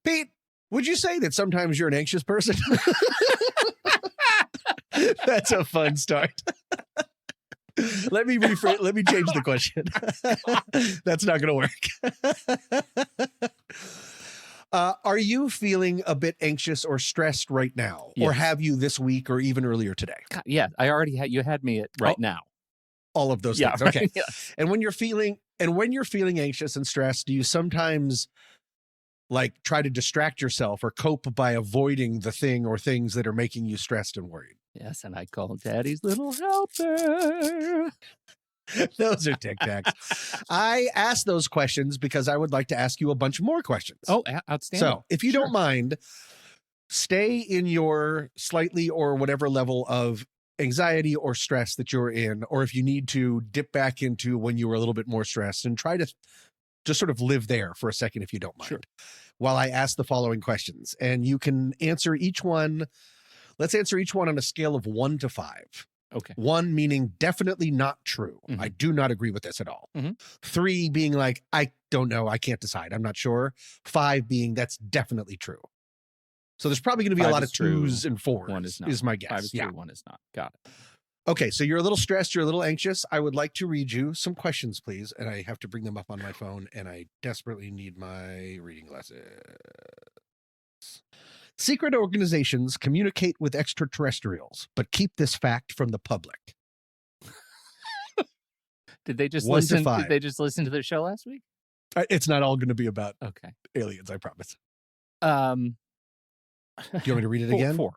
Pete, would you say that sometimes you're an anxious person? That's a fun start. Let me change the question. That's not going to work. Are you feeling a bit anxious or stressed right now? Yes. Or have you this week or even earlier today? God, yeah, I already had, you had me at right now. All of those things. Right? Okay. Yeah. And when you're feeling anxious and stressed, do you sometimes like try to distract yourself or cope by avoiding the thing or things that are making you stressed and worried? Yes, and I call Daddy's little helper. Those are Tic Tacs. I asked those questions because I would like to ask you a bunch more questions. Oh, outstanding. So if you don't mind, stay in your slightly or whatever level of anxiety or stress that you're in, or if you need to dip back into when you were a little bit more stressed, and try to just sort of live there for a second if you don't mind. Sure. While I ask the following questions, and you can answer each one. Let's answer each one on a scale of 1 to 5. Okay. 1 meaning definitely not true. Mhm. I do not agree with this at all. Mhm. 3 being like, I don't know. I can't decide. I'm not sure. 5 being that's definitely true. So there's probably going to be a lot of 2s and 4s. 1 is not. Is my guess. 5 is true, 1 is not. Got it. Okay, so you're a little stressed. You're a little anxious. I would like to read you some questions, please. And I have to bring them up on my phone, and I desperately need my reading glasses. Secret organizations communicate with extraterrestrials, but keep this fact from the public. Did they just 1 to listen? 5. Did they just listen to the show last week? It's not all going to be about Okay. aliens, I promise. Do you want me to read it again? 4.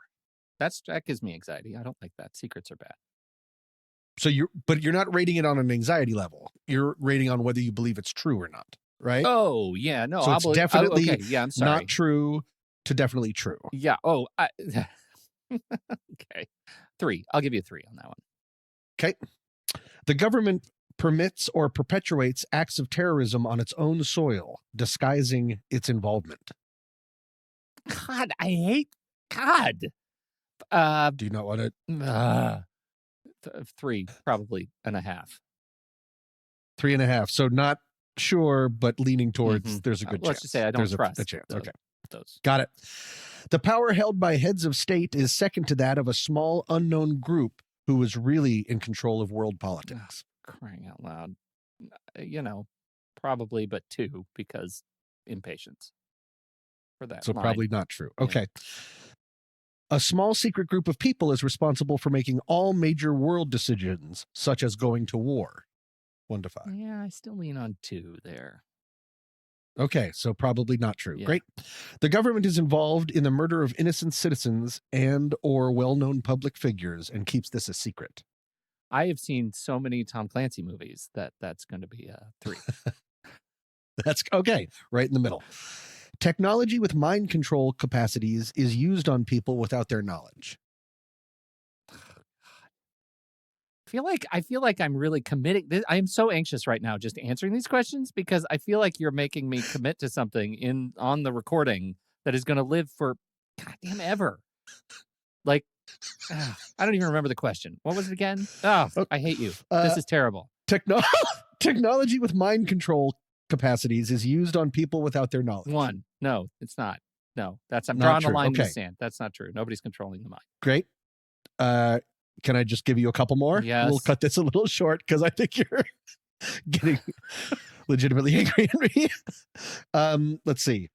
That gives me anxiety. I don't like that. Secrets are bad. So you're not rating it on an anxiety level. You're rating on whether you believe it's true or not, right? Oh yeah, no. So it's definitely okay. Yeah, I'm sorry. not true to definitely true. Yeah. Oh. Okay. 3. I'll give you a 3 on that one. Okay. The government permits or perpetuates acts of terrorism on its own soil, disguising its involvement. God, I hate God. Do you not want it? 3, probably, and a half. 3.5. So not sure, but leaning towards there's a good chance. Let's just say I don't trust a chance. Okay. Those. Got it. The power held by heads of state is second to that of a small unknown group who is really in control of world politics. Crying out loud. Probably, but 2 because impatience for that. So line. probably not true. Yeah. Okay. A small secret group of people is responsible for making all major world decisions, such as going to war. 1 to 5. Yeah, I still lean on 2 there. Okay, so probably not true. Yeah. Great. The government is involved in the murder of innocent citizens and or well-known public figures and keeps this a secret. I have seen so many Tom Clancy movies that's going to be a 3. That's okay. Right in the middle. Technology with mind control capacities is used on people without their knowledge. I feel like I'm really committing. I am so anxious right now just answering these questions because I feel like you're making me commit to something on the recording that is going to live for goddamn ever. Like, I don't even remember the question. What was it again? Oh, I hate you. This is terrible. Technology with mind control capacities is used on people without their knowledge. 1. No, it's not. No, I'm Not drawing true. the line in the Okay. sand. That's not true. Nobody's controlling the mind. Great. Can I just give you a couple more? Yes. We'll cut this a little short because I think you're getting legitimately angry at me. Let's see.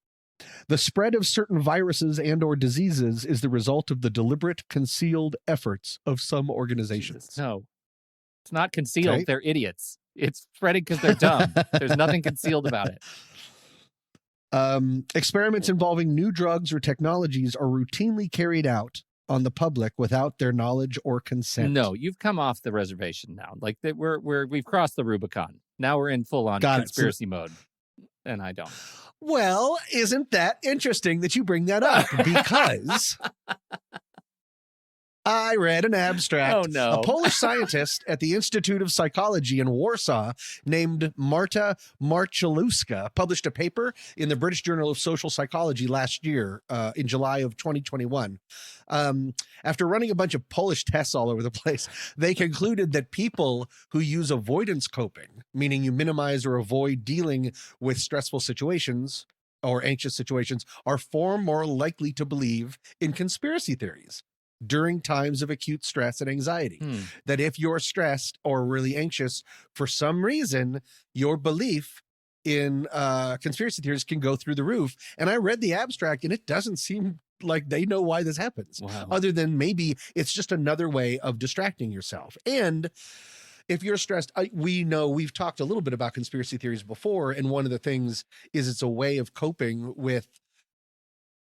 The spread of certain viruses and or diseases is the result of the deliberate, concealed efforts of some organizations. Jesus, no, it's not concealed. Okay. They're idiots. It's spreading because they're dumb. There's nothing concealed about it. Experiments involving new drugs or technologies are routinely carried out on the public without their knowledge or consent. No, you've come off the reservation now. Like that, we've crossed the Rubicon. Now we're in full on conspiracy mode, and I don't. Well, isn't that interesting that you bring that up? Because I read an abstract. Oh, no. A Polish scientist at the Institute of Psychology in Warsaw named Marta Marczeluska published a paper in the British Journal of Social Psychology last year in July of 2021. After running a bunch of Polish tests all over the place, they concluded that people who use avoidance coping, meaning you minimize or avoid dealing with stressful situations, or anxious situations are far more likely to believe in conspiracy theories during times of acute stress and anxiety. That if you're stressed or really anxious, for some reason, your belief in conspiracy theories can go through the roof. And I read the abstract, and it doesn't seem like they know why this happens, other than maybe it's just another way of distracting yourself. And if you're stressed, we know we've talked a little bit about conspiracy theories before, and one of the things is it's a way of coping with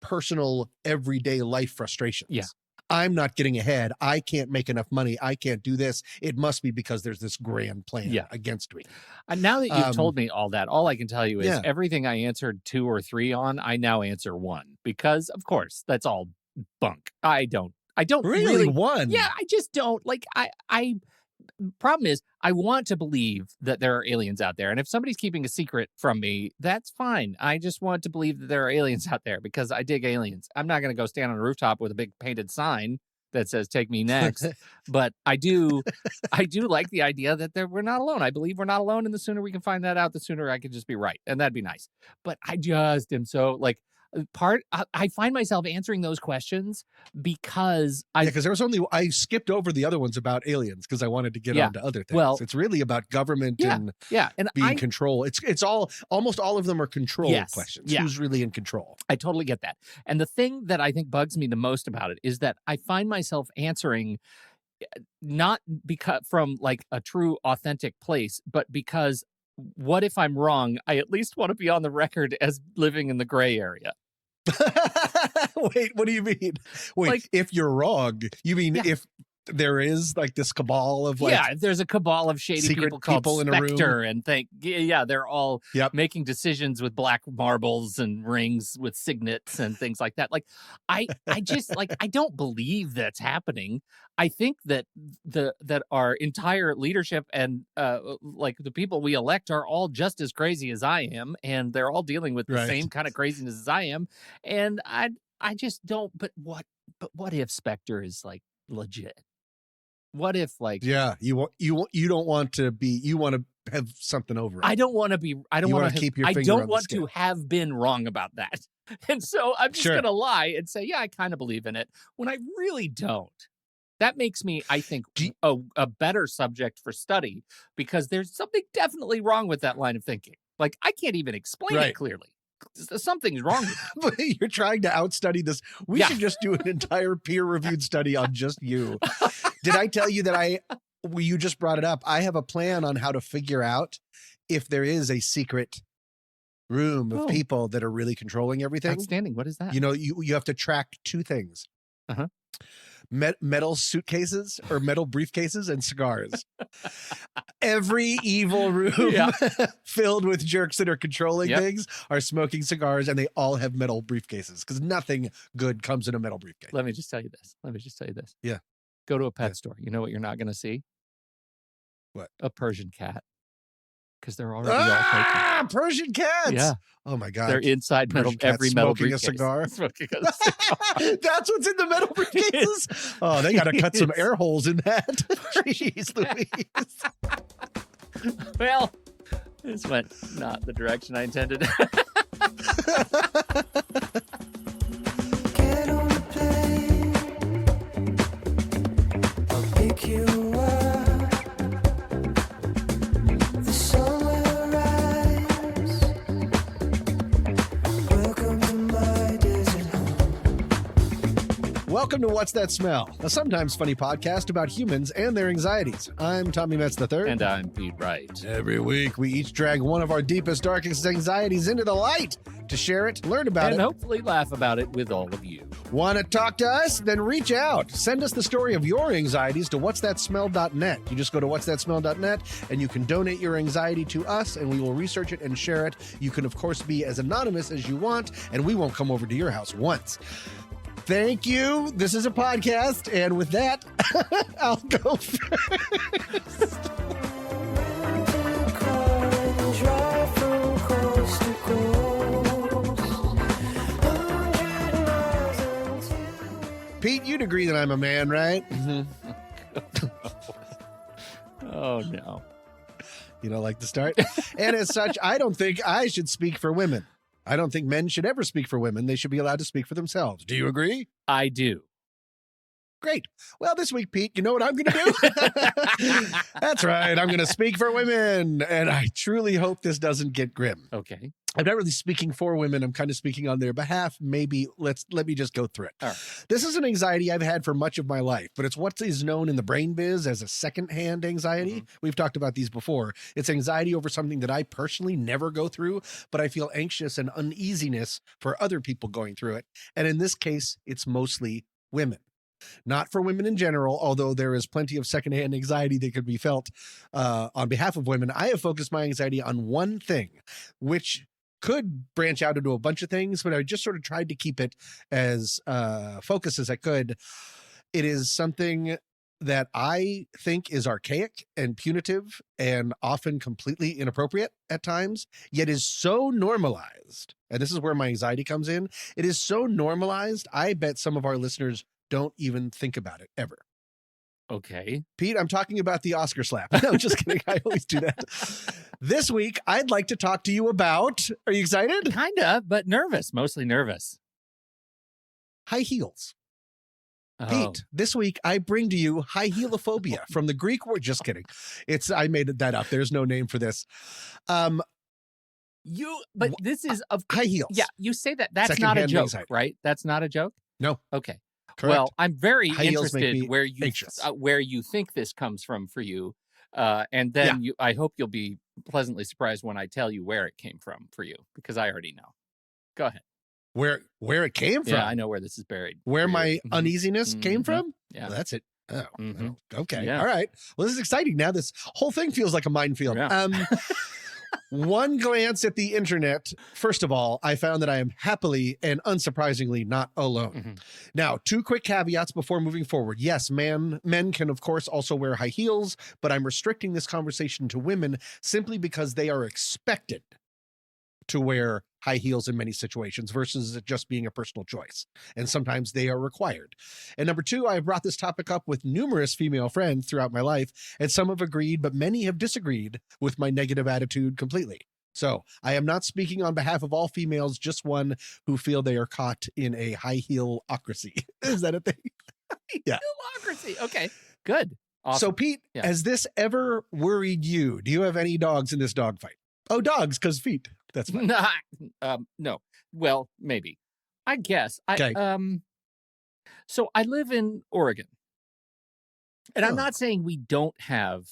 personal everyday life frustrations. Yeah. I'm not getting ahead. I can't make enough money. I can't do this. It must be because there's this grand plan against me. Now that you've told me all that, all I can tell you is everything I answered 2 or 3 on, I now answer 1, because of course that's all bunk. I don't really 1. Yeah, I just don't like. I problem is I want to believe that there are aliens out there, and if somebody's keeping a secret from me, that's fine. I just want to believe that there are aliens out there because I dig aliens. I'm not going to go stand on a rooftop with a big painted sign that says "Take me next," but I do like the idea that we're not alone. I believe we're not alone, and the sooner we can find that out, the sooner I can just be right, and that'd be nice. But I just am so like. I find myself answering those questions because because there was I skipped over the other ones about aliens because I wanted to get on to other things. Well, it's really about government and being control. It's almost all of them are control questions. Yeah. Who's really in control? I totally get that. And the thing that I think bugs me the most about it is that I find myself answering not because from like a true authentic place, but because what if I'm wrong? I at least want to be on the record as living in the gray area. Wait, what do you mean? Wait, like, if you're wrong, you mean if there is like this cabal of like if there's a cabal of shady people called Spectre and they're all making decisions with black marbles and rings with signets and things like that. Like I just like I don't believe that's happening. I think that that our entire leadership and like the people we elect are all just as crazy as I am, and they're all dealing with the same kind of craziness as I am. And I just don't. But what if Spectre is like legit? What if like you don't want to be, you want to have something over it. I don't want to be I don't want to keep your finger on the scale. to have been wrong about that. And so I'm just going to lie and say, I kind of believe in it when I really don't. That makes me, I think, a better subject for study because there's something definitely wrong with that line of thinking. Like I can't even explain it clearly. Something's wrong with it. But you're trying to outstudy this. We should just do an entire peer-reviewed study on just you. Did I tell you that you just brought it up? I have a plan on how to figure out if there is a secret room of people that are really controlling everything. Outstanding. What is that? You know, you have to track 2 things. Metal suitcases or metal briefcases and cigars. Every evil room filled with jerks that are controlling things are smoking cigars, and they all have metal briefcases because nothing good comes in a metal briefcase. Let me just tell you this. Yeah. Go to a pet store. You know what you're not going to see? What? A Persian cat. Because they're already all taken. Persian cats. Yeah. Oh my God. They're inside every metal briefcase. Smoking a cigar. Smoking a cigar. That's what's in the metal briefcases. Oh, they got to cut some air holes in that. Jeez Louise. Well, this went not the direction I intended. Get on the plane. I'll pick you up. The sun will rise. Welcome to my desert home. Welcome to What's That Smell? A sometimes funny podcast about humans and their anxieties. I'm Tommy Metz III. And I'm Pete Wright. Every week, we each drag one of our deepest, darkest anxieties into the light to share it, learn about it, and hopefully laugh about it with all of you. Want to talk to us? Then reach out. Send us the story of your anxieties to whatsthatsmell.net. You just go to whatsthatsmell.net and you can donate your anxiety to us and we will research it and share it. You can, of course, be as anonymous as you want and we won't come over to your house once. Thank you. This is a podcast. And with that, I'll go first. Pete, you'd agree that I'm a man, right? Oh, no. You don't like the start? And as such, I don't think I should speak for women. I don't think men should ever speak for women. They should be allowed to speak for themselves. Do you agree? I do. Great. Well, this week, Pete, you know what I'm going to do? That's right. I'm going to speak for women. And I truly hope this doesn't get grim. Okay. I'm not really speaking for women. I'm kind of speaking on their behalf. Maybe let me just go through it. All right. This is an anxiety I've had for much of my life, but it's what is known in the brain biz as a secondhand anxiety. We've talked about these before. It's anxiety over something that I personally never go through, but I feel anxious and uneasiness for other people going through it. And in this case, it's mostly women. Not for women in general, although there is plenty of secondhand anxiety that could be felt on behalf of women. I have focused my anxiety on one thing, which could branch out into a bunch of things, but I just sort of tried to keep it as focused as I could. It is something that I think is archaic and punitive and often completely inappropriate at times, yet is so normalized. And this is where my anxiety comes in. It is so normalized. I bet some of our listeners don't even think about it ever. Okay. Pete, I'm talking about the Oscar slap. No, just kidding. I always do that. This week, I'd like to talk to you about, are you excited? Kind of, but nervous, mostly nervous. High heels. Oh. Pete, this week I bring to you high heelophobia from the Greek word. Just kidding. I made that up. There's no name for this. But this is of high heels. Yeah, you say that. That's not a Secondhand joke, anxiety. right? That's not a joke? No. Okay. Correct. Well, I'm very High heels make interested me where you think this comes from for you. And then I hope you'll be pleasantly surprised when I tell you where it came from for you, because I already know. Go ahead. Where it came from? Yeah, I know where this is buried. Where for my you. uneasiness came from? Yeah. Well, that's it. Oh, Mhm. okay. Yeah. All right. Well, this is exciting. Now this whole thing feels like a minefield. Yeah. One glance at the internet. First of all, I found that I am happily and unsurprisingly not alone. Mhm. Now, two quick caveats before moving forward. Yes, men can, of course, also wear high heels, but I'm restricting this conversation to women simply because they are expected to wear high heels in many situations versus it just being a personal choice. And sometimes they are required. And number two, I have brought this topic up with numerous female friends throughout my life, and some have agreed, but many have disagreed with my negative attitude completely. So I am not speaking on behalf of all females, just one who feel they are caught in a high heel-ocracy. Is that a thing? Yeah. Democracy. Okay, good. Awesome. So Pete, has this ever worried you? Do you have any dogs in this dog fight? Oh, dogs, because feet. That's fine. No. Well, maybe. I guess. Okay. So I live in Oregon. And I'm Oh. not saying we don't have,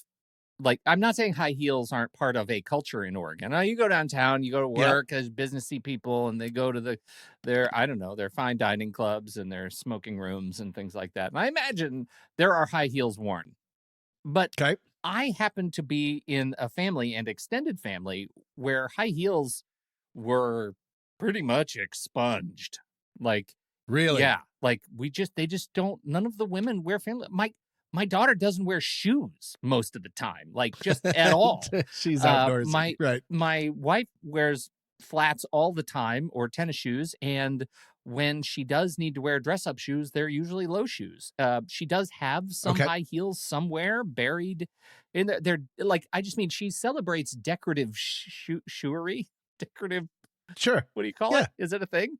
I'm not saying high heels aren't part of a culture in Oregon. Now, you go downtown, you go to Yeah. work as businessy people, and they go to their fine dining clubs and their smoking rooms and things like that. And I imagine there are high heels worn. But Okay. I happen to be in a family and extended family where high heels were pretty much expunged. Really? Yeah, they just don't, none of the women wear family. My daughter doesn't wear shoes most of the time, just at all. She's outdoors. Right. My wife wears flats all the time or tennis shoes, and when she does need to wear dress-up shoes, they're usually low shoes. She does have some high heels somewhere buried in there. They're I just mean she celebrates decorative shoery. Decorative. Sure. What do you call it? Is it a thing?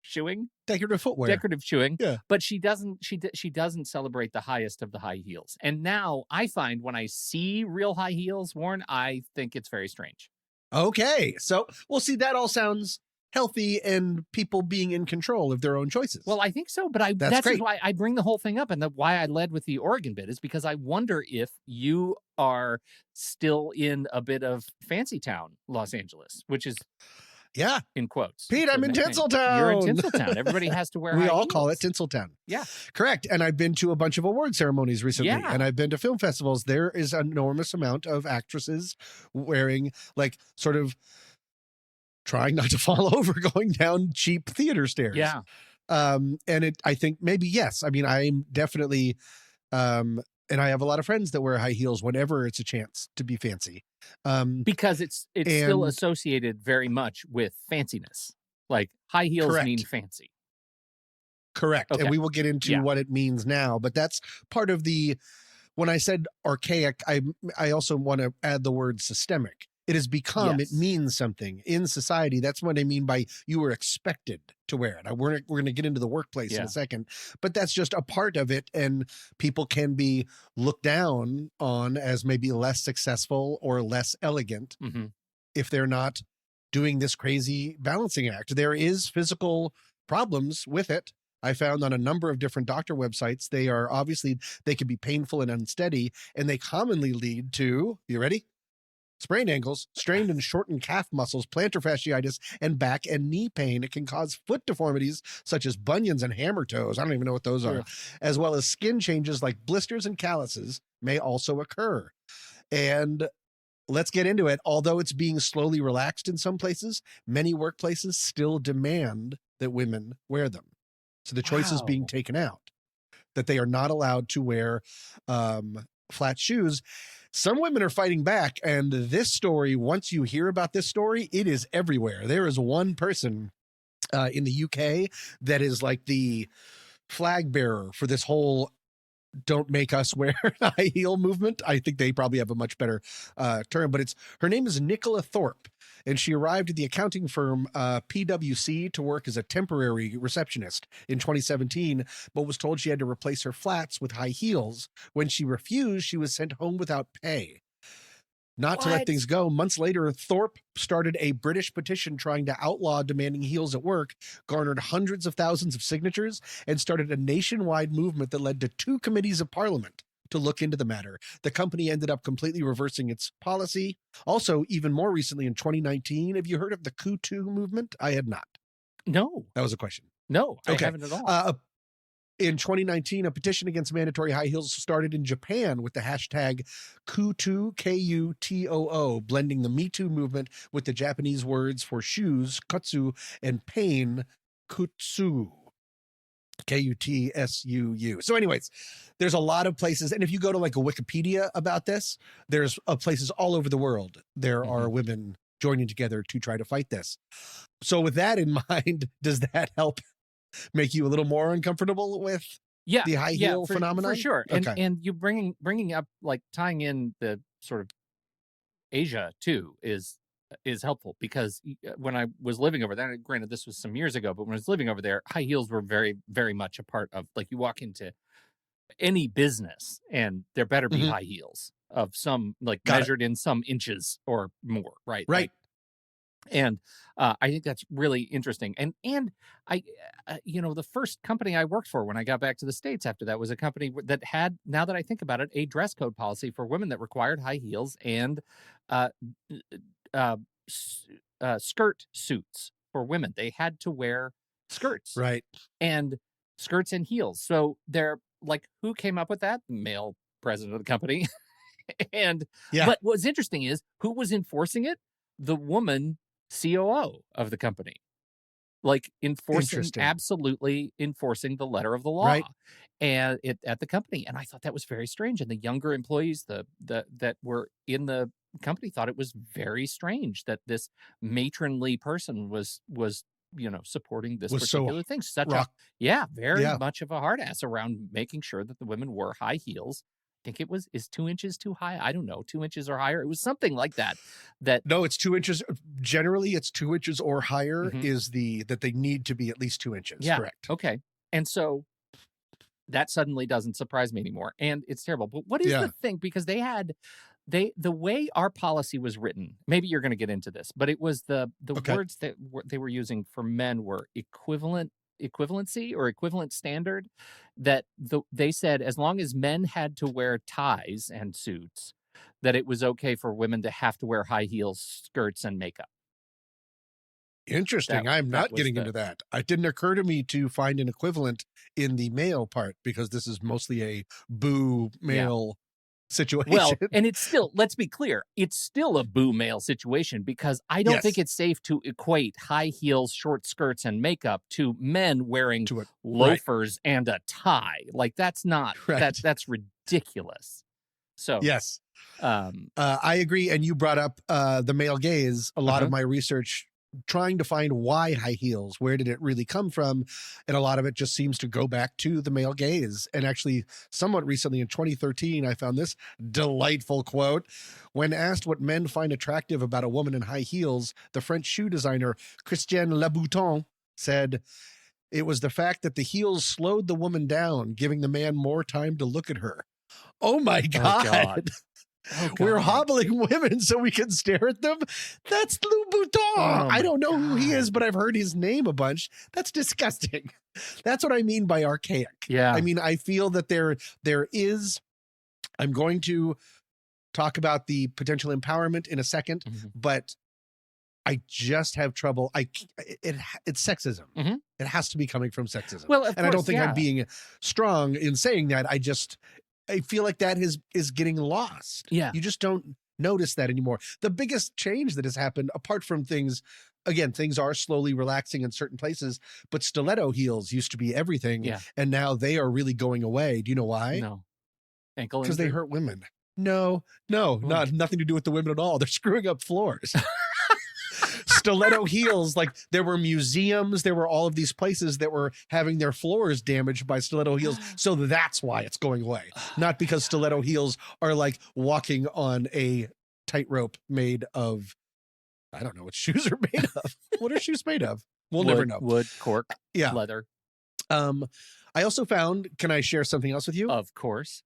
Shoeing? Decorative footwear. Decorative shoeing. Yeah. But she doesn't celebrate the highest of the high heels. And now I find when I see real high heels worn, I think it's very strange. Okay. So, well, see, that all sounds healthy and people being in control of their own choices. Well, I think so, but That's that's great. why I bring the whole thing up, and why I led with the Oregon bit is because I wonder if you are still in a bit of fancy town, Los Angeles, which is yeah. in quotes. Pete, I'm in Tinseltown. You're in Tinseltown. Everybody has to wear We high all heels. call it Tinseltown. Yeah. Correct. And I've been to a bunch of award ceremonies recently, Yeah. and I've been to film festivals. There is an enormous amount of actresses wearing sort of trying not to fall over going down cheap theater stairs. Yeah. And I think maybe, yes. I mean, I'm definitely, and I have a lot of friends that wear high heels whenever it's a chance to be fancy. Because it's still and- associated very much with fanciness. High heels Correct. mean fancy. Correct. Okay. And we will get into Yeah. what it means now, but that's part of when I said archaic, I also want to add the word systemic. It has become, Yes. it means something in society. That's what I mean by you were expected to wear it. We're going to get into the workplace in Yeah. a second, but that's just a part of it. And people can be looked down on as maybe less successful or less elegant Mhm. if they're not doing this crazy balancing act. There is physical problems with it. I found on a number of different doctor websites, they are obviously, they can be painful and unsteady, and they commonly lead to, you ready? Sprained ankles, strained and shortened calf muscles, plantar fasciitis, and back and knee pain. It can cause foot deformities such as bunions and hammer toes. I don't even know what those are, Ugh. as well as skin changes like blisters and calluses may also occur. And let's get into it. Although it's being slowly relaxed in some places, many workplaces still demand that women wear them. So the choice is being Wow. taken out, that they are not allowed to wear flat shoes. Some women are fighting back. And this story, once you hear about this story, it is everywhere. There is one person in the UK that is like the flag bearer for this whole "don't make us wear high heel" movement. I think they probably have a much better term, but her name is Nicola Thorpe, and she arrived at the accounting firm PwC to work as a temporary receptionist in 2017, but was told she had to replace her flats with high heels. When she refused, she was sent home without pay. Not to let What? things go, months later, Thorpe started a British petition trying to outlaw demanding heels at work, garnered hundreds of thousands of signatures, and started a nationwide movement that led to 2 committees of parliament to look into the matter. The company ended up completely reversing its policy. Also, even more recently in 2019, have you heard of the Kutu movement? I had not. No. That was a question. No, I Okay. haven't at all. In 2019, a petition against mandatory high heels started in Japan with the hashtag Kutoo, Kutoo, blending the Me Too movement with the Japanese words for shoes, kutsu, and pain, kutsu. Kutsu. So anyways, there's a lot of places. And if you go to like a Wikipedia about this, there's places all over the world. There are women joining together to try to fight this. So with that in mind, does that help make you a little more uncomfortable with Yeah, the high yeah, heel for phenomenon? sure. And Okay. and you bringing up, like, tying in the sort of Asia too is helpful, because when I was living over there, granted this was some years ago, but when I was living over there, high heels were very, very much a part of, like, you walk into any business and there better be Mhm. high heels of some, like, Got it. measured in some inches or more, right? Right. And I think that's really interesting. And I, the first company I worked for when I got back to the States after that was a company that had, now that I think about it, a dress code policy for women that required high heels and uh, uh, skirt suits for women. They had to wear skirts Right. and skirts and heels. So they're like, who came up with that? Male president of the company. And Yeah. but what's interesting is who was enforcing it? The woman COO of the company, like Interesting. absolutely enforcing the letter of the law, Right. and at the company. And I thought that was very strange. And the younger employees, that were in the company, thought it was very strange that this matronly person was supporting this Was so particular thing. rock. Very Yeah. much of a hard ass around making sure that the women wore high heels. I think is 2 inches too high? I don't know, 2 inches or higher. It was something like that. No, it's 2 inches. Generally, it's 2 inches or higher Mhm. is that they need to be at least 2 inches. Yeah. Correct. Okay. And so that suddenly doesn't surprise me anymore. And it's terrible. But what is Yeah. the thing? Because the way our policy was written, maybe you're going to get into this, but it was the Okay. words that they were using for men were equivalency or equivalent standard, that they said as long as men had to wear ties and suits, that it was okay for women to have to wear high heels, skirts, and makeup. Interesting. I'm that not was getting the- into that. It didn't occur to me to find an equivalent in the male part because this is mostly a boo male situation. Well, and it's still, let's be clear, it's still a boo male situation, because I don't think Yes. it's safe to equate high heels, short skirts, and makeup to men wearing To it. loafers and a tie. Like, that's not, Right. that's ridiculous. So, Yes. um, I agree. And you brought up the male gaze. A lot Uh-huh. of my research trying to find why high heels, where did it really come from? And a lot of it just seems to go back to the male gaze. And actually, somewhat recently in 2013, I found this delightful quote. When asked what men find attractive about a woman in high heels, the French shoe designer Christian Louboutin said, "It was the fact that the heels slowed the woman down, giving the man more time to look at her." Oh my God. God. Oh, We're God. hobbling women so we can stare at them. That's Louboutin. Oh, I don't know who he God. is, but I've heard his name a bunch. That's disgusting. That's what I mean by archaic. Yeah. I mean, I feel that there is, I'm going to talk about the potential empowerment in a second, Mhm. but I just have trouble. It's sexism. Mhm. It has to be coming from sexism. Well, of And I don't course, think yeah. I'm being strong in saying that. I feel like that is getting lost. Yeah. You just don't notice that anymore. The biggest change that has happened, apart from things, again, things are slowly relaxing in certain places, but stiletto heels used to be everything. Yeah. And now they are really going away. Do you know why? No. Ankle Because they injury? hurt women. No, nothing to do with the women at all. They're screwing up floors. Stiletto heels, like there were museums, there were all of these places that were having their floors damaged by stiletto heels. So that's why it's going away. Not because stiletto heels are like walking on a tightrope made of, I don't know what shoes are made of. What are shoes made of? We'll never know. Wood, cork, Yeah. leather. I also found, can I share something else with you? Of course.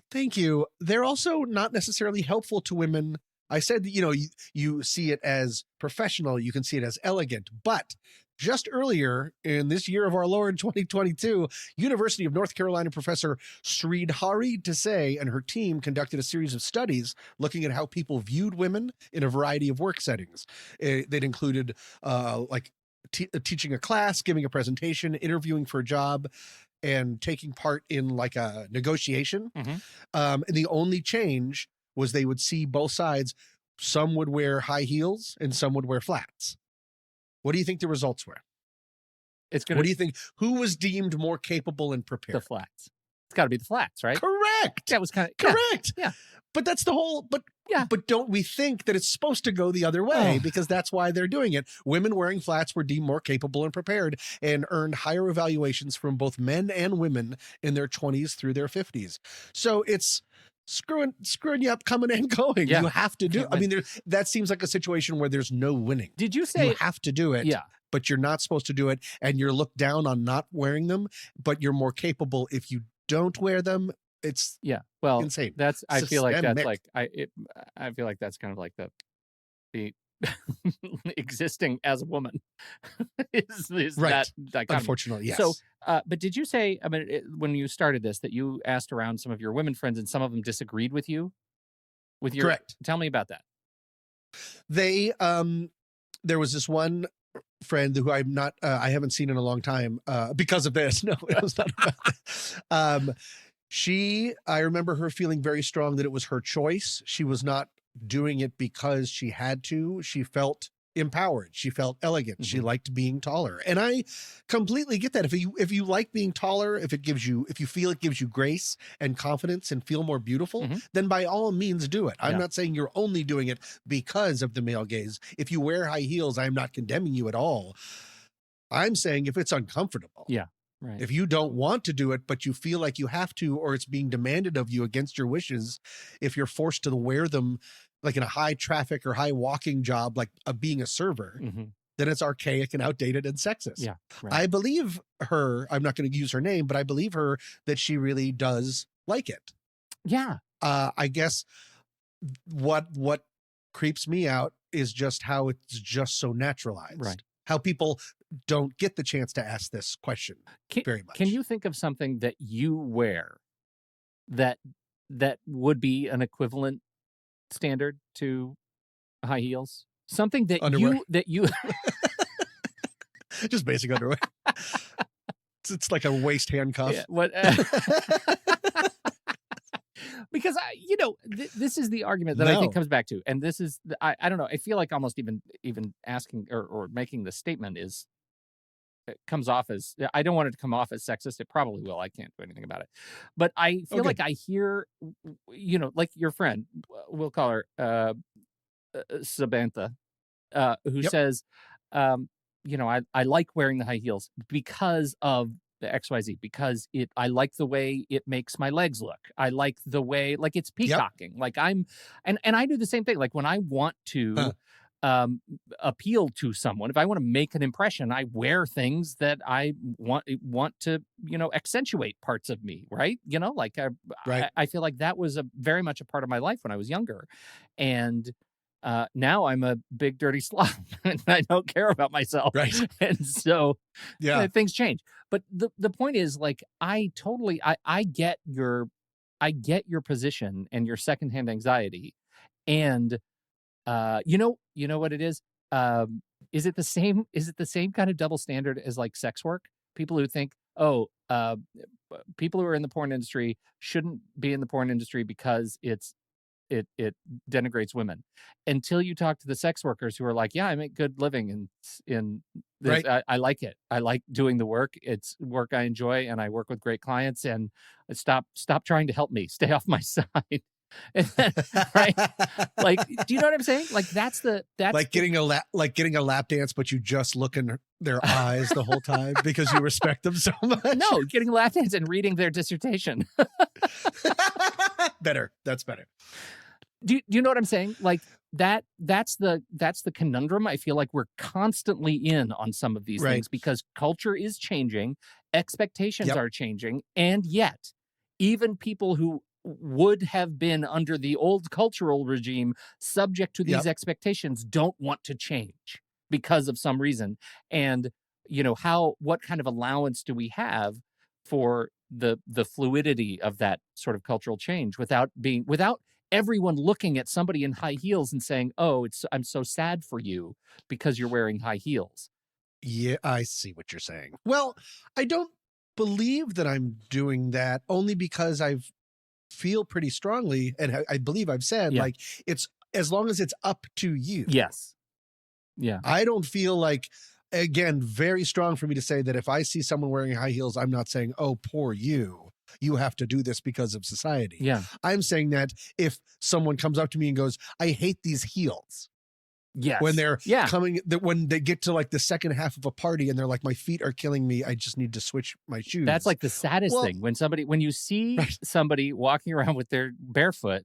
Thank you. They're also not necessarily helpful to women. I said that, you see it as professional, you can see it as elegant, but just earlier in this year of our Lord 2022, University of North Carolina professor Sridhari Desai and her team conducted a series of studies looking at how people viewed women in a variety of work settings. That included teaching a class, giving a presentation, interviewing for a job, and taking part in like a negotiation. Mhm. And the only change was they would see both sides. Some would wear high heels and some would wear flats. What do you think the results were? It's going What to do you think? Who was deemed more capable and the prepared? flats. It's got to be the flats, right? Correct. That was kind of Correct. yeah. But that's the whole, Yeah. but don't we think that it's supposed to go the other way? Oh. Because that's why they're doing it. Women wearing flats were deemed more capable and prepared and earned higher evaluations from both men and women in their 20s through their 50s. So it's screwing you up, coming and going. Yeah. You have to do. Can't I mean, that seems like a situation where there's no winning. Did you say You have to do it. Yeah. But you're not supposed to do it, and you're looked down on not wearing them, but you're more capable if you don't wear them. It's Yeah. Well, insane. that's I feel like that's Systemic. like I feel like that's kind of like the existing as a woman is Right. that dichotomy. Unfortunately, yes. So, but did you say, I mean, when you started this, that you asked around some of your women friends and some of them disagreed with you? With your Correct. Tell me about that. They there was this one friend who I'm not I haven't seen in a long time because of this. No, it was not about that. I remember her feeling very strong that it was her choice. She was not doing it because she had to. She felt empowered. She felt elegant. She liked being taller. And I completely get that. If you like being taller, if you feel it gives you grace and confidence and feel more beautiful, then by all means do it. I'm Yeah. not saying you're only doing it because of the male gaze. If you wear high heels, I'm not condemning you at all. I'm saying if it's uncomfortable. Yeah. Right. If you don't want to do it, but you feel like you have to, or it's being demanded of you against your wishes, if you're forced to wear them like in a high traffic or high walking job, like being a server, then it's archaic and outdated and sexist. Yeah. Right. I believe her, I'm not going to use her name, but I believe her that she really does like it. Yeah. I guess what creeps me out is just how it's just so naturalized. Right. How people don't get the chance to ask this question very much. Can you think of something that you wear that would be an equivalent standard to high heels? Something that Underwear? you Just basic underwear. It's like a waist handcuff. Yeah, what? Because this is the argument that I think No. comes back to, and this is I don't know. I feel like almost even asking or making the statement it comes off as, I don't want it to come off as sexist. It probably will. I can't do anything about it. But I feel Okay. like I hear, like your friend, we'll call her Samantha. who Yep. says, I like wearing the high heels because of the XYZ, because I like the way it makes my legs look. I like the way, like, it's peacocking. Like and I do the same thing. Like when I want to appeal to someone, if I want to make an impression, I wear things that I want to, accentuate parts of me, right? Like Right. I feel like that was very much a part of my life when I was younger. And now I'm a big dirty slob and I don't care about myself. Right. And so Yeah. things change. But the point is, like, I get your position and your secondhand anxiety. And you know what it is? Is it the same kind of double standard as like sex work? People who think, oh, people who are in the porn industry shouldn't be in the porn industry because it denigrates women, until you talk to the sex workers who are like, yeah, I make good living in this. Right. I like it. I like doing the work. It's work I enjoy, and I work with great clients. And stop trying to help me. Stay off my side. Right? Like, do you know what I'm saying? Like that's like getting a lap dance, but you just look in their eyes the whole time because you respect them so much. No, getting a lap dance and reading their dissertation. Better. That's better. Do you know what I'm saying? Like that's the conundrum I feel like we're constantly in on some of these Right. things, because culture is changing, expectations Yep. are changing, and yet even people who would have been under the old cultural regime subject to these Yep. expectations don't want to change because of some reason. And what kind of allowance do we have for the fluidity of that sort of cultural change without everyone looking at somebody in high heels and saying, oh, I'm so sad for you because you're wearing high heels. Yeah, I see what you're saying. Well, I don't believe that I'm doing that, only because I feel pretty strongly, and I believe I've said, Yeah. like, it's as long as it's up to you. Yes. Yeah. I don't feel like, again, very strong for me to say that if I see someone wearing high heels, I'm not saying, oh, poor you. You have to do this because of society. Yeah. I'm saying that if someone comes up to me and goes, I hate these heels. Yes. When they're Yeah. when they get to like the second half of a party and they're like, my feet are killing me, I just need to switch my shoes. That's like the saddest thing when you see somebody walking around with their barefoot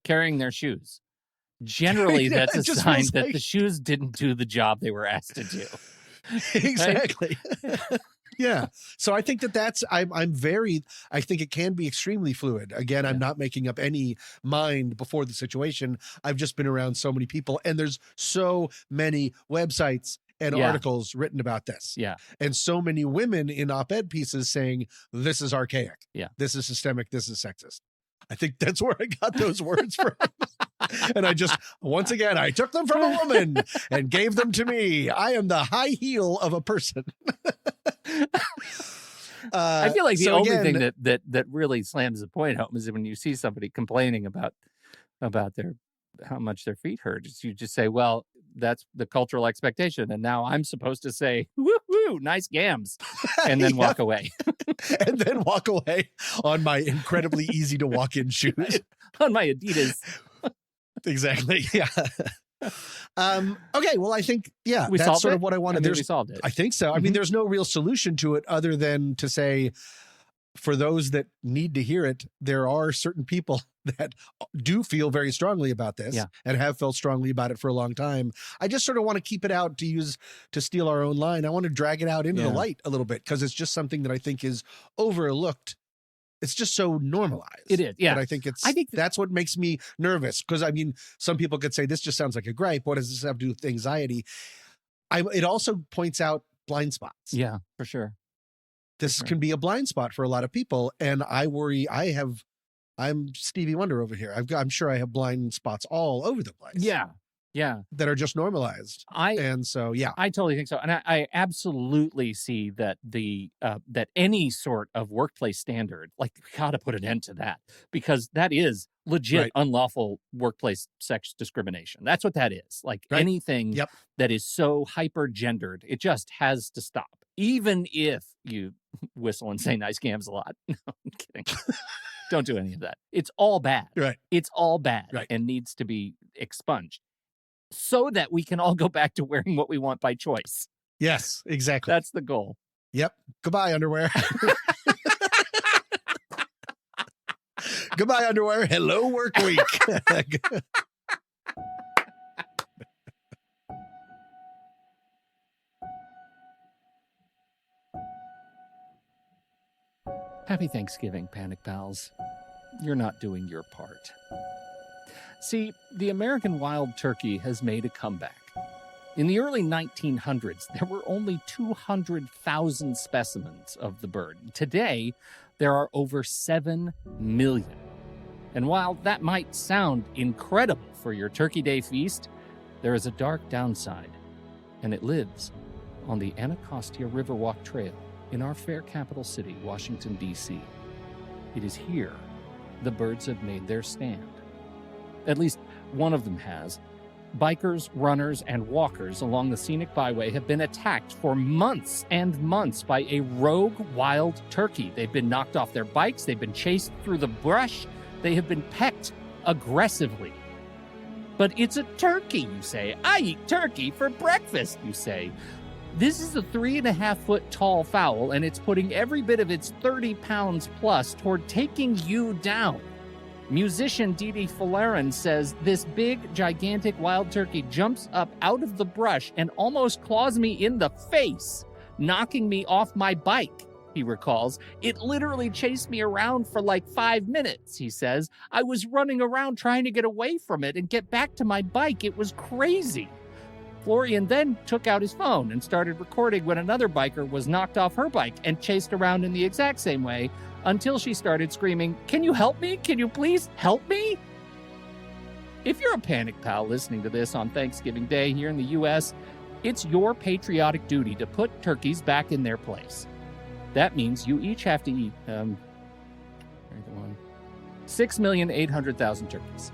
carrying their shoes. Generally, Yeah, that's a it just sign feels that like- the shoes didn't do the job they were asked to do. Exactly. Yeah. So I think I think it can be extremely fluid. Again, I'm not making up any mind before the situation. I've just been around so many people, and there's so many websites and Yeah. articles written about this. Yeah. And so many women in op-ed pieces saying, this is archaic. Yeah. This is systemic. This is sexist. I think that's where I got those words from. And I just, once again, I took them from a woman and gave them to me. I am the high heel of a person. I feel like the so only again- thing that really slams the point home is when you see somebody complaining about how much their feet hurt. You just say, well, that's the cultural expectation, and now I'm supposed to say, woo, nice gams, and then walk away. And then walk away on my incredibly easy to walk in shoes. On my Adidas. Exactly. Yeah. Okay. Well, I think, yeah, We that's solved sort it? of what I wanted. I mean, we solved it. I think so. I mean, Mhm. there's no real solution to it other than to say, for those that need to hear it, there are certain people that do feel very strongly about this Yeah. and have felt strongly about it for a long time. I just sort of want to keep it out, to steal our own line. I want to drag it out into the Yeah. light a little bit, because it's just something that I think is overlooked. It's just so normalized. It is, yeah. But I think I think that's what makes me nervous. Because I mean, some people could say this just sounds like a gripe. What does this have to do with anxiety? It also points out blind spots. Yeah, for sure. This sure. can be a blind spot for a lot of people. And I worry I'm Stevie Wonder over here. I'm sure I have blind spots all over the place. Yeah. That are just normalized. And so, yeah. I totally think so. And I absolutely see that that any sort of workplace standard, like, we got to put an end to that, because that is legit Right. unlawful workplace sex discrimination. That's what that is. Like, Right. anything Yep. that is so hyper gendered, it just has to stop. Even if you whistle and say nice gams a lot. No, I'm kidding. Don't do any of that. It's all bad. Right. It's all bad Right. and needs to be expunged. so that we can all go back to wearing what we want by choice. Yes, exactly. That's the goal. Yep. Goodbye, underwear. Goodbye, underwear. Hello, work week. Happy Thanksgiving, Panic Pals. You're not doing your part. See, the American wild turkey has made a comeback. In the early 1900s, there were only 200,000 specimens of the bird. Today, there are over 7 million. And while that might sound incredible for your Turkey Day feast, there is a dark downside, and it lives on the Anacostia Riverwalk Trail in our fair capital city, Washington, D.C. It is here the birds have made their stand. At least one of them has. Bikers, runners, and walkers along the scenic byway have been attacked for months and months by a rogue wild turkey. They've been knocked off their bikes, they've been chased through the brush, they have been pecked aggressively. But it's a turkey, you say. I eat turkey for breakfast, you say. This is a 3.5-foot tall fowl, and it's putting every bit of its 30 pounds plus toward taking you down. Musician Didi Falarin says this big, gigantic wild turkey jumps up out of the brush and almost claws me in the face, knocking me off my bike, he recalls. It literally chased me around for like 5 minutes, he says. I was running around trying to get away from it and get back to my bike. It was crazy. Florian then took out his phone and started recording when another biker was knocked off her bike and chased around in the exact same way until she started screaming, "Can you help me? Can you please help me?" If you're a Panic Pal listening to this on Thanksgiving Day here in the U.S., it's your patriotic duty to put turkeys back in their place. That means you each have to eat 6,800,000 turkeys.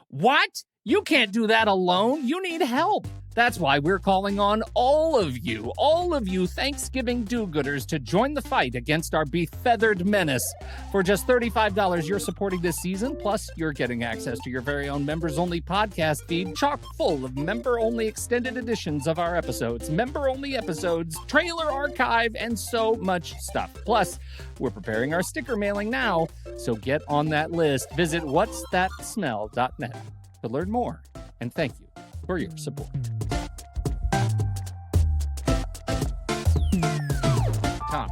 What? You can't do that alone. You need help. That's why we're calling on all of you Thanksgiving do-gooders to join the fight against our befeathered menace. For just $35, you're supporting this season, plus you're getting access to your very own members-only podcast feed, chock full of member-only extended editions of our episodes, member-only episodes, trailer archive, and so much stuff. Plus, we're preparing our sticker mailing now, so get on that list. Visit whatsthatsmell.net to learn more, and thank you for your support. Tom.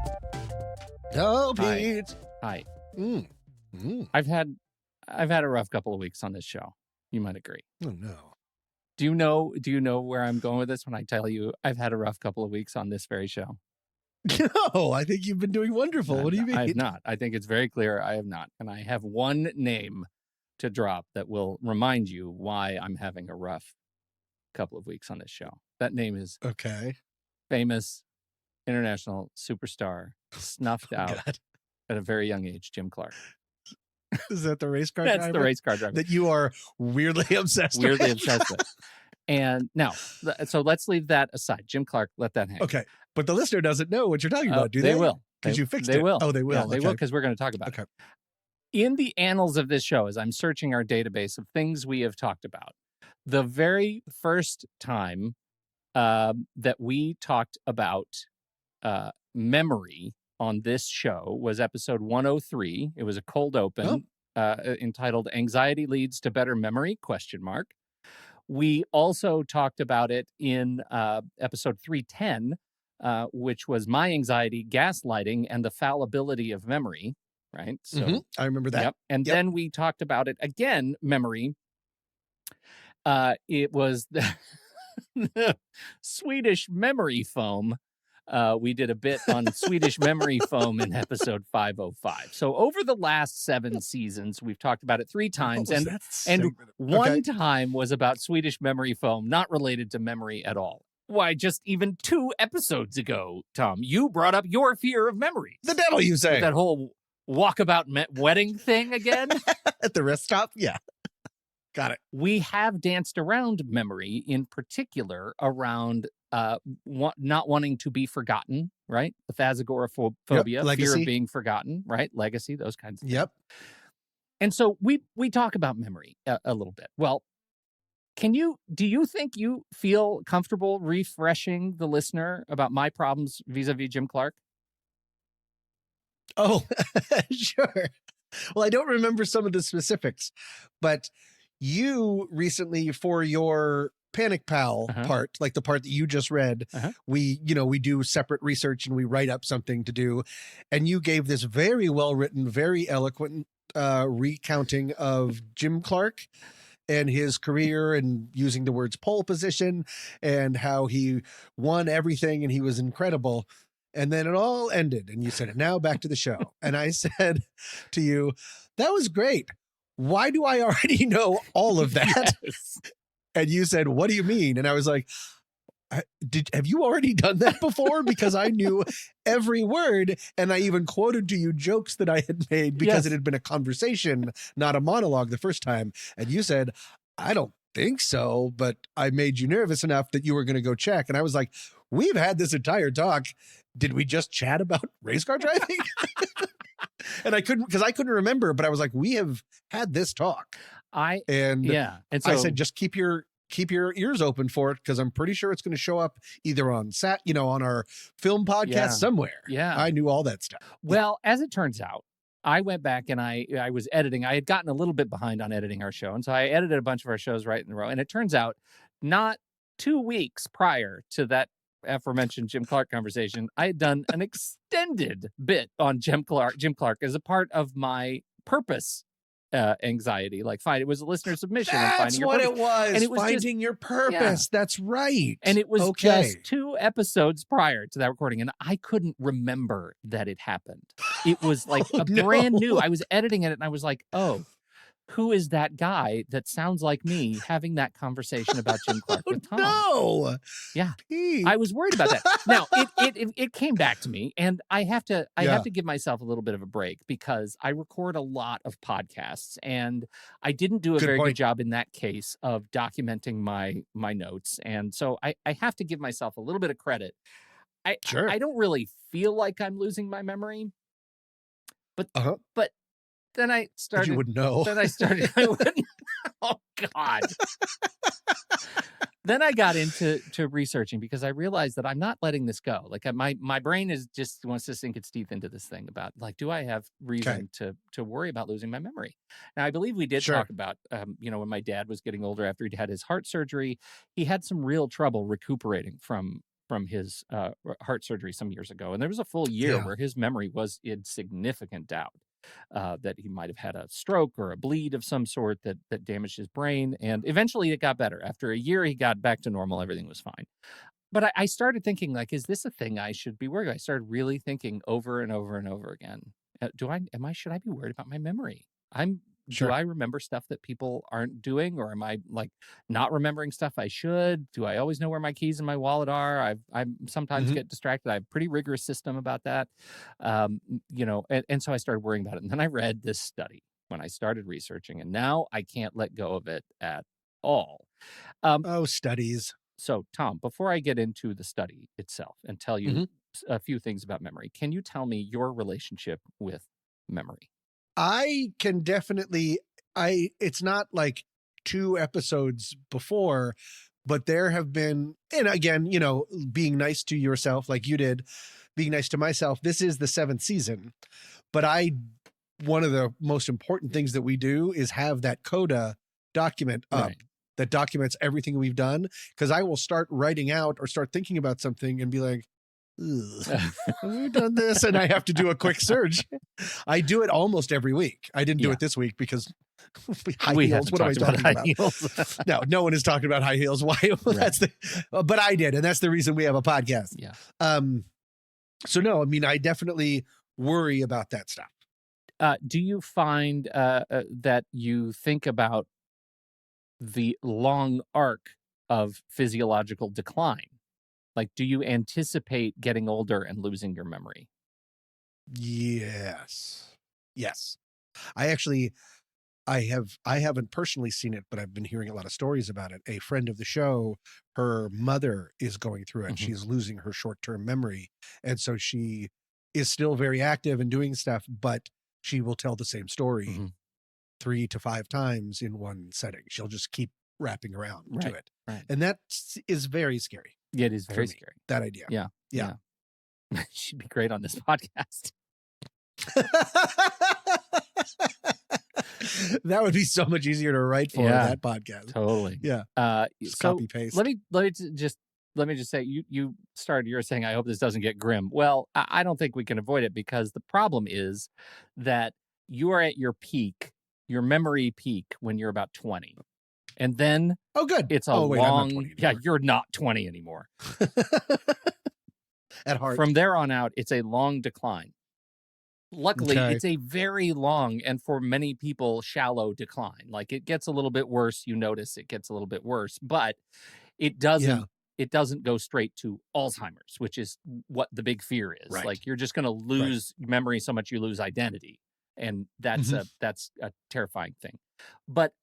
Oh, Hi. Pete. Hi. Mm. Mm. I've had a rough couple of weeks on this show. You might agree. Oh, no. Do you know where I'm going with this when I tell you I've had a rough couple of weeks on this very show? No, I think you've been doing wonderful. What do you mean? I have not. I think it's very clear I have not. And I have one name to drop that will remind you why I'm having a rough couple of weeks on this show. That name is Okay. famous international superstar, snuffed out God. at a very young age, Jim Clark. Is that the race car That's driver? the race car driver. That you are weirdly obsessed Weirdly with? obsessed with. And now, so let's leave that aside. Jim Clark, let that hang. Okay. But the listener doesn't know what you're talking about, do they? They will. Because you fixed they it. Will. Oh, they will. Yeah, they okay. will, because we're going to talk about Okay. it. In the annals of this show, as I'm searching our database of things we have talked about, the very first time that we talked about memory on this show was episode 103. It was a cold open entitled "Anxiety Leads to Better Memory?" ? We also talked about it in episode 310, which was my anxiety, gaslighting, and the fallibility of memory. Right. So Mhm. I remember that. Yep. And Yep. then we talked about it again, memory. It was the Swedish memory foam. We did a bit on Swedish memory foam in episode 505. So over the last 7 seasons, we've talked about it 3 times. What was And that segment? one time was about Swedish memory foam, not related to memory at all. Why, just even 2 episodes ago, Tom, you brought up your fear of memories. The devil, you say? That whole walkabout wedding thing again. At the rest stop? Yeah. Got it. We have danced around memory, in particular around not wanting to be forgotten, right? The phagogoraphobia, fear legacy. of being forgotten, right? Legacy, those kinds of things. Yep. And so we talk about memory a little bit. Well, do you think you feel comfortable refreshing the listener about my problems vis-a-vis Jim Clark? Oh, sure. Well, I don't remember some of the specifics, but you recently, for your Panic Pal part, like the part that you just read, we do separate research and we write up something to do. And you gave this very well written, very eloquent recounting of Jim Clark and his career, and using the words pole position and how he won everything and he was incredible. And then it all ended and you said, now back to the show. And I said to you, that was great. Why do I already know all of that? Yes. And you said, what do you mean? And I was like, have you already done that before? Because I knew every word, and I even quoted to you jokes that I had made because it had been a conversation, not a monologue the first time. And you said, I don't think so, but I made you nervous enough that you were going to go check. And I was like, we've had this entire talk. Did we just chat about race car driving? And I couldn't remember, but I was like, we have had this talk. And so I said, just keep your ears open for it, because I'm pretty sure it's going to show up either on on our film podcast somewhere. Yeah. I knew all that stuff. Well, as it turns out, I went back and I was editing. I had gotten a little bit behind on editing our show. And so I edited a bunch of our shows right in a row. And it turns out not 2 weeks prior to that aforementioned Jim Clark conversation, I had done an extended bit on Jim Clark as a part of my purpose anxiety. Like, it was a listener submission. That's what it was. And it was finding your purpose. Yeah. That's right. And it was just 2 episodes prior to that recording, and I couldn't remember that it happened. It was like brand new. I was editing it, and I was like, oh, who is that guy that sounds like me having that conversation about Jim Clark with Tom? No. Yeah. I was worried about that. Now, it came back to me, and I have to give myself a little bit of a break, because I record a lot of podcasts, and I didn't do a very good job in that case of documenting my notes. And so I have to give myself a little bit of credit. I don't really feel like I'm losing my memory, but then I started. But you would know. Then I started. I wouldn't. Oh God. Then I got into researching, because I realized that I'm not letting this go. Like, my brain wants to sink its teeth into this thing about, like, do I have reason to worry about losing my memory? Now, I believe we did talk about, when my dad was getting older after he'd had his heart surgery, he had some real trouble recuperating from his heart surgery some years ago, and there was a full year where his memory was in significant doubt. That he might have had a stroke or a bleed of some sort that damaged his brain. And eventually it got better. After a year, he got back to normal. Everything was fine. But I started thinking, like, is this a thing I should be worried about? I started really thinking over and over and over again. Should I be worried about my memory? Do I remember stuff that people aren't doing, or am I, like, not remembering stuff I should? Do I always know where my keys and my wallet are? I sometimes get distracted. I have a pretty rigorous system about that. And so I started worrying about it. And then I read this study when I started researching, and now I can't let go of it at all. Studies. So, Tom, before I get into the study itself and tell you a few things about memory, can you tell me your relationship with memory? I can definitely, it's not like 2 episodes before, but there have been, and again, being nice to yourself like you did, being nice to myself. This is the 7th season, but one of the most important things that we do is have that coda document up that documents everything we've done. Because I will start writing out or start thinking about something and be like, have we done this? And I have to do a quick search. I do it almost every week. I didn't do it this week because high heels. What am I talking about? No one is talking about high heels. Why? But I did, and that's the reason we have a podcast. Yeah. So no, I mean, I definitely worry about that stuff. Do you find that you think about the long arc of physiological decline? Like, do you anticipate getting older and losing your memory? Yes. I haven't personally seen it, but I've been hearing a lot of stories about it. A friend of the show, her mother is going through it. She's losing her short-term memory. And so she is still very active and doing stuff, but she will tell the same story 3 to 5 times in one setting. She'll just keep wrapping around to Right, it. right. And that is very scary. It is for very me, scary. That idea. Yeah. Yeah. She'd be great on this podcast. That would be so much easier to write for Yeah. that podcast. Totally. Yeah. Just So copy paste. let me just say you started. You're saying I hope this doesn't get grim. Well, I don't think we can avoid it because the problem is that you are at your peak, your memory peak, when you're about 20, and then Oh, good. it's a I'm not long. 20 Yeah, anymore. you're not 20 anymore. At heart. From there on out, it's a long decline. Luckily, Okay. it's a very long and for many people shallow decline. Like it gets a little bit worse. You notice it gets a little bit worse, but it doesn't. Yeah. It doesn't go straight to Alzheimer's, which is what the big fear is. Right. Like you're just going to lose memory so much you lose identity, and that's a terrifying thing. But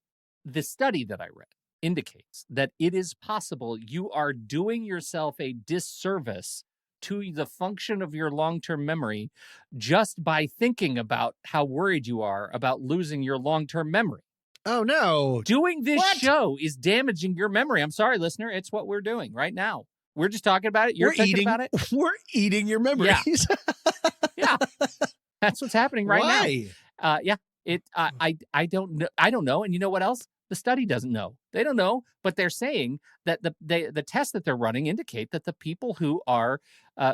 the study that I read indicates that it is possible you are doing yourself a disservice to the function of your long-term memory just by thinking about how worried you are about losing your long-term memory. Oh, no. Doing this What? show is damaging your memory. I'm sorry, listener. It's what we're doing right now. We're just talking about it. You're We're thinking eating, about it. We're eating your memories. Yeah. That's what's happening right Why? now. Yeah. I don't know. I don't know. And you know what else? The study doesn't know. They don't know, but they're saying that the tests that they're running indicate that the people who are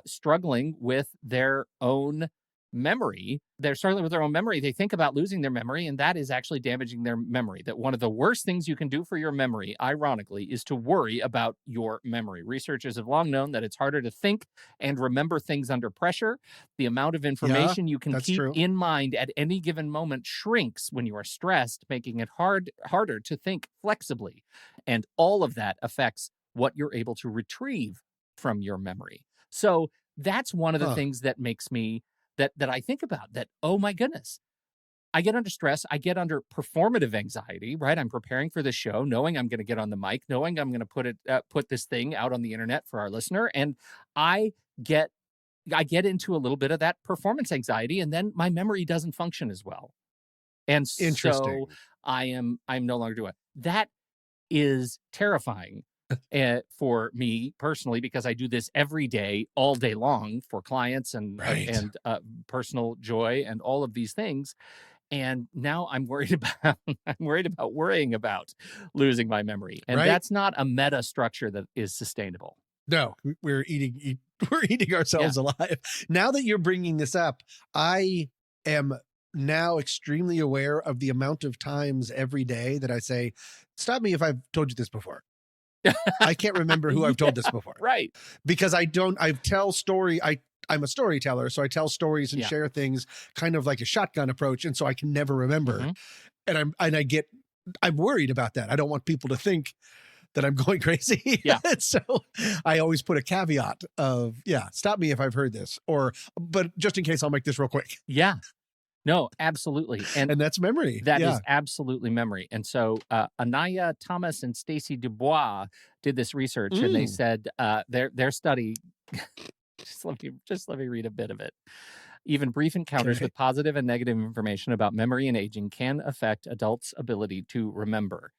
struggling with their own memory, they think about losing their memory, and that is actually damaging their memory. That one of the worst things you can do for your memory, ironically, is to worry about your memory. Researchers have long known that it's harder to think and remember things under pressure. The amount of information you can that's keep true. in mind at any given moment shrinks when you are stressed, making it harder to think flexibly. And all of that affects what you're able to retrieve from your memory. So that's one of the things that makes me that I think about, that, oh my goodness, I get under stress. I get under performative anxiety, right? I'm preparing for the show, knowing I'm going to get on the mic, knowing I'm going to put this thing out on the internet for our listener. And I get into a little bit of that performance anxiety, and then my memory doesn't function as well. And Interesting. so I'm no longer doing it. That is terrifying for me personally, because I do this every day, all day long, for clients and personal joy and all of these things. And now I'm worried about worrying about losing my memory, and that's not a meta structure that is sustainable. No, we're eating ourselves alive. Now that you're bringing this up, I am now extremely aware of the amount of times every day that I say, stop me if I've told you this before. I can't remember who I've told this before. Right. Because I'm a storyteller, so I tell stories and share things kind of like a shotgun approach. And so I can never remember. And I'm worried about that. I don't want people to think that I'm going crazy. Yeah. So I always put a caveat of, stop me if I've heard this, but just in case, I'll make this real quick. Yeah. No, absolutely. And that's memory. That is absolutely memory. And so Anaya Thomas and Stacy Dubois did this research, and they said their study, just let me read a bit of it. Even brief encounters with positive and negative information about memory and aging can affect adults' ability to remember.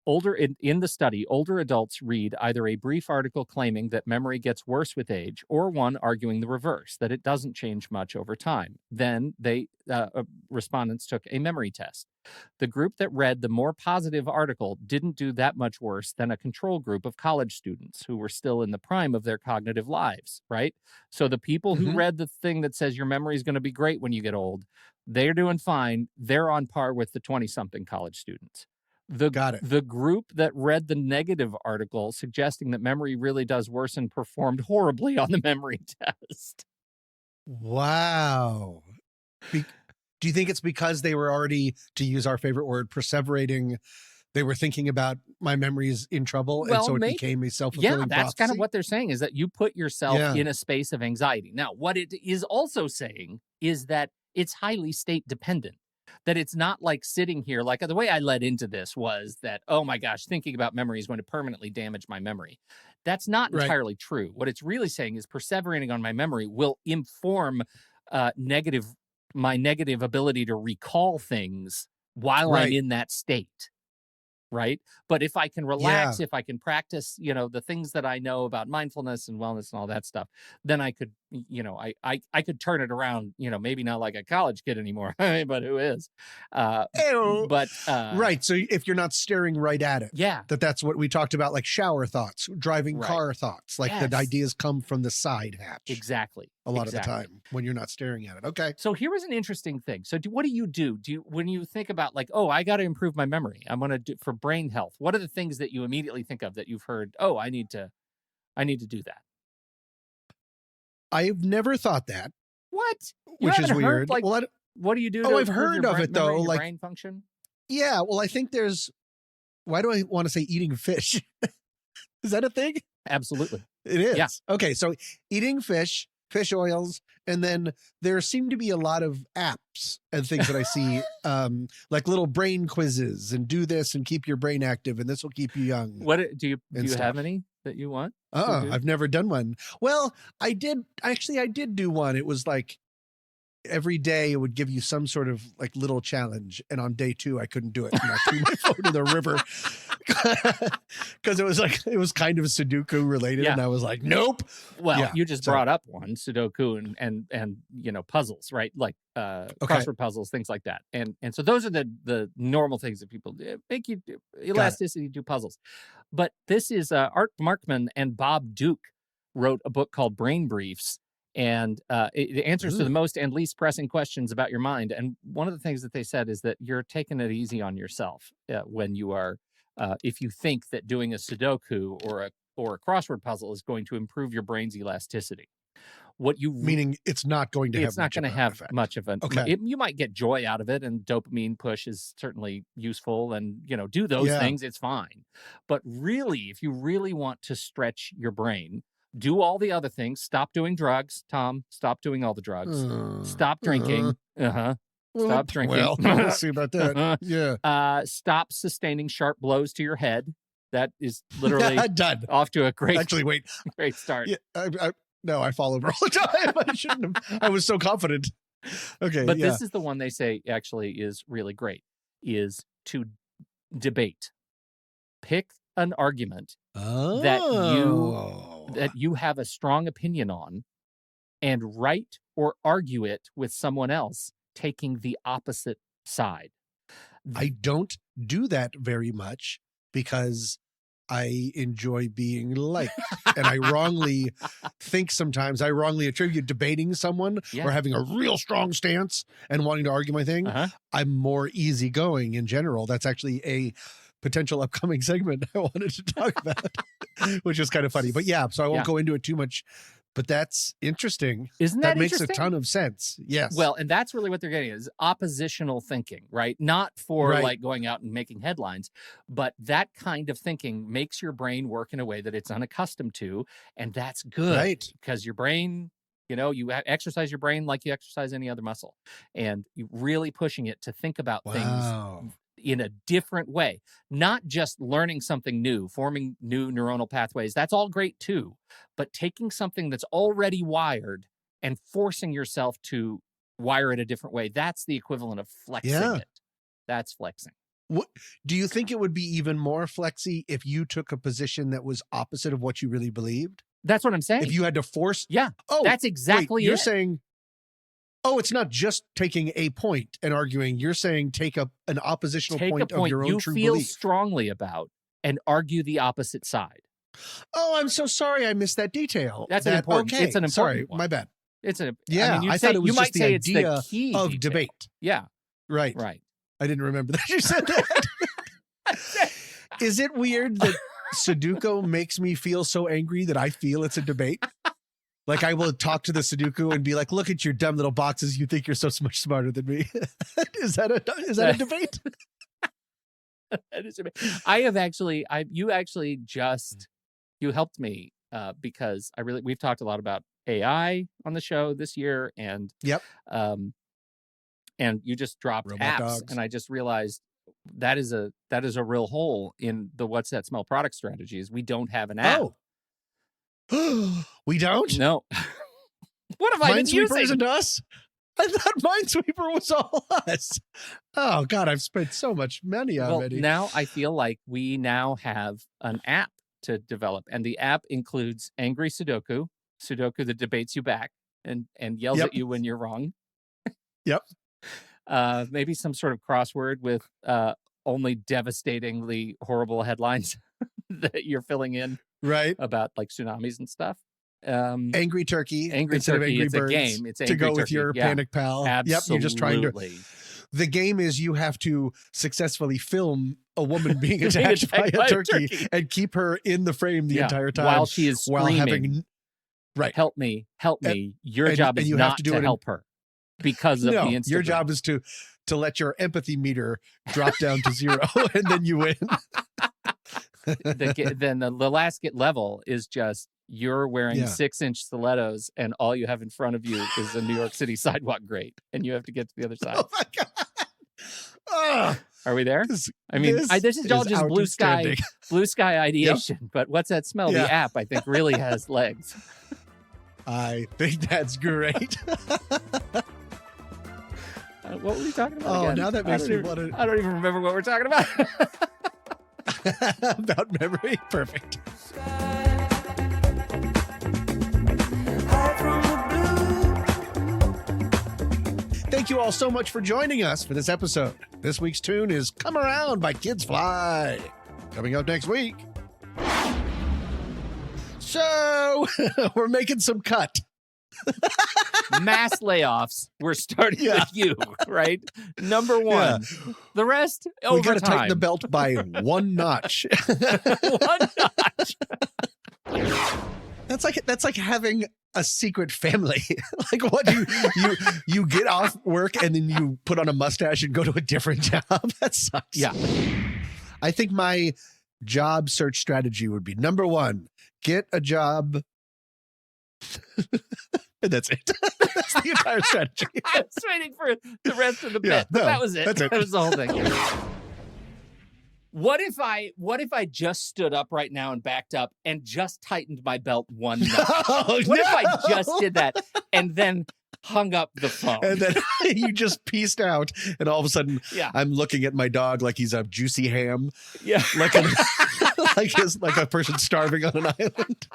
In the study, older adults read either a brief article claiming that memory gets worse with age, or one arguing the reverse, that it doesn't change much over time. Then respondents took a memory test. The group that read the more positive article didn't do that much worse than a control group of college students who were still in the prime of their cognitive lives, right? So the people who read the thing that says your memory is going to be great when you get old, they're doing fine. They're on par with the 20-something college students. The group that read the negative article suggesting that memory really does worsen performed horribly on the memory test. Wow. Do you think it's because they were already, to use our favorite word, perseverating? They were thinking about my memory's in trouble, and so it became a self-fulfilling prophecy? That's kind of what they're saying, is that you put yourself in a space of anxiety. Now, what it is also saying is that it's highly state dependent. That it's not like sitting here, like the way I led into this was that, oh my gosh, thinking about memory is going to permanently damage my memory. That's not entirely true. What it's really saying is perseverating on my memory will inform my negative ability to recall things while I'm Right. in that state. Right. But if I can relax, if I can practice, the things that I know about mindfulness and wellness and all that stuff, then I could, I could turn it around, maybe not like a college kid anymore, but who is? Ew. But Right. So if you're not staring right at it, yeah, that's what we talked about, like shower thoughts, driving Right. car thoughts, like Yes. the ideas come from the side hatch exactly. a lot of the Exactly. time when you're not staring at it. Okay. So here was an interesting thing. So what do you do? When you think about like, oh, I got to improve my memory, I'm going to do for brain health. What are the things that you immediately think of that you've heard? Oh, I need to do that. I've never thought that, What? You which is haven't heard, weird. like, Well, what do you do? Oh, to I've improve heard your of it, memory though, and your like- brain function. yeah. Well, I think why do I want to say eating fish? Is that a thing? Absolutely. It is. Yeah. Okay. So eating fish oils, and then there seem to be a lot of apps and things that I see, like little brain quizzes and do this and keep your brain active, and this will keep you young. What do you And have stuff. any that you want? to do? I've never done one. Well, I did do one. It was like every day it would give you some sort of like little challenge, and on day 2 I couldn't do it, and I threw my phone in the river because it was kind of Sudoku related, Yeah. and I was like, nope. Well, Yeah, you just so- brought up one, Sudoku and puzzles, right? Like crossword puzzles, things like that. And so those are the normal things that people do. Make you do elasticity, do puzzles. But this is Art Markman and Bob Duke wrote a book called Brain Briefs. And it answers to the most and least pressing questions about your mind. And one of the things that they said is that you're taking it easy on yourself when you are, if you think that doing a Sudoku or a crossword puzzle is going to improve your brain's elasticity. What you Meaning it's not going to have it's not much going to of an have effect. much of an. Okay. You might get joy out of it, and dopamine push is certainly useful. And do those Yeah. things; it's fine. But really, if you really want to stretch your brain, do all the other things. Stop doing drugs, Tom. Stop doing all the drugs. Stop drinking. Stop drinking. Well, we'll see about that. Yeah. Stop sustaining sharp blows to your head. That is literally Done. off to a great Actually, wait. great start. Yeah, no, I fall over all the time. I shouldn't have. I was so confident. Okay. But yeah. this is the one they say actually is really great, is to debate. Pick an argument that you have a strong opinion on and write or argue it with someone else taking the opposite side. I don't do that very much because I enjoy being liked. And I wrongly think sometimes, I wrongly attribute debating someone Yeah. or having a real strong stance and wanting to argue my thing. Uh-huh. I'm more easygoing in general. That's actually a potential upcoming segment I wanted to talk about, which is kind of funny. But yeah, so I won't Yeah. go into it too much. But that's interesting. Isn't That that makes a interesting? ton of sense. Yes. Well, and that's really what they're getting is oppositional thinking, right? Not for Right. like going out and making headlines, but that kind of thinking makes your brain work in a way that it's unaccustomed to. And that's good Right. because your brain, you exercise your brain like you exercise any other muscle, and you really pushing it to think about things Wow. in a different way, not just learning something new, forming new neuronal pathways. That's all great too. But taking something that's already wired and forcing yourself to wire it a different way, that's the equivalent of flexing Yeah. it. That's flexing. Do you think it would be even more flexy if you took a position that was opposite of what you really believed? That's what I'm saying. If you had to force, yeah, oh, that's exactly wait, you're it. saying, oh, it's not just taking a point and arguing. You're saying take an oppositional Take point a point of your own you true feel belief. strongly about and argue the opposite side. Oh, I'm so sorry I missed that detail. That's an important- Okay, it's an sorry, important one. my bad. It's a Yeah, you'd I say, thought it was you might just the say it's the idea key of detail. debate. Yeah, Right. right. I didn't remember that you said that. Is it weird that Sudoku makes me feel so angry that I feel it's a debate? Like I will talk to the Sudoku and be like, "Look at your dumb little boxes. You think you're so much smarter than me." Is that a debate? That is amazing. You helped me because we've talked a lot about AI on the show this year, and Yep. And you just dropped Robot apps, dogs. and I just realized that is a real hole in the What's That Smell product strategies. We don't have an app. Oh, we don't. No. What have I been Minesweeper using? isn't us. I thought Minesweeper was all us. Oh God, I've spent so much money Well, already. now I feel like we now have an app to develop, and the app includes Angry Sudoku that debates you back and yells Yep. at you when you're wrong. Yep. Maybe some sort of crossword with only devastatingly horrible headlines that you're filling in Right. about like tsunamis and stuff. Angry Turkey. Angry instead of Turkey, Angry it's Birds a game. It's to Angry go with Turkey. your Yeah, Panic Pal. absolutely. Yep. You're just trying to. The game is you have to successfully film a woman being attacked by a turkey and keep her in the frame the entire time while she is screaming. Right. Help me. Your job is you not have to do to it help her because of the Instagram. Your job is to let your empathy meter drop down to 0 and then you win. Then the last level is just you're wearing 6-inch stilettos and all you have in front of you is a New York City sidewalk grate and you have to get to the other side. Oh my God. Oh, are we there? This is all just blue sky ideation. But what's that smell? Yeah. The app, I think, really has legs. I think that's great. What were we talking about? Again? Now that makes me want to. I don't even remember what we're talking about. About memory. Perfect. Thank you all so much for joining us for this episode. This week's tune is Come Around by Kids Fly. Coming up next week. So, we're making some cut. Mass layoffs. We're starting with you, right? Number one. Yeah. The rest, overtime. We got to tighten the belt by 1 notch. 1 notch. That's like having a secret family. Like what you get off work and then you put on a mustache and go to a different job. That sucks. Yeah. I think my job search strategy would be number 1, get a job. And that's it. That's the entire strategy. I was waiting for the rest of the bit, but that was it. That was the whole thing. What if I just stood up right now and backed up and just tightened my belt 1 notch? What if I just did that and then hung up the phone? And then you just pieced out, and all of a sudden, I'm looking at my dog like he's a juicy ham. Yeah, like a person starving on an island.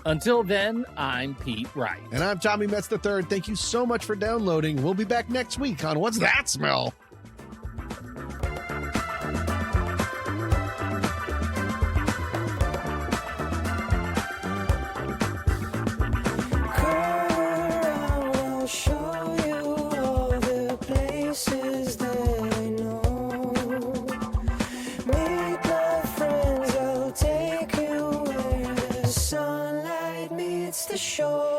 Until then, I'm Pete Wright. And I'm Tommy Metz III. Thank you so much for downloading. We'll be back next week on What's That Smell? Show.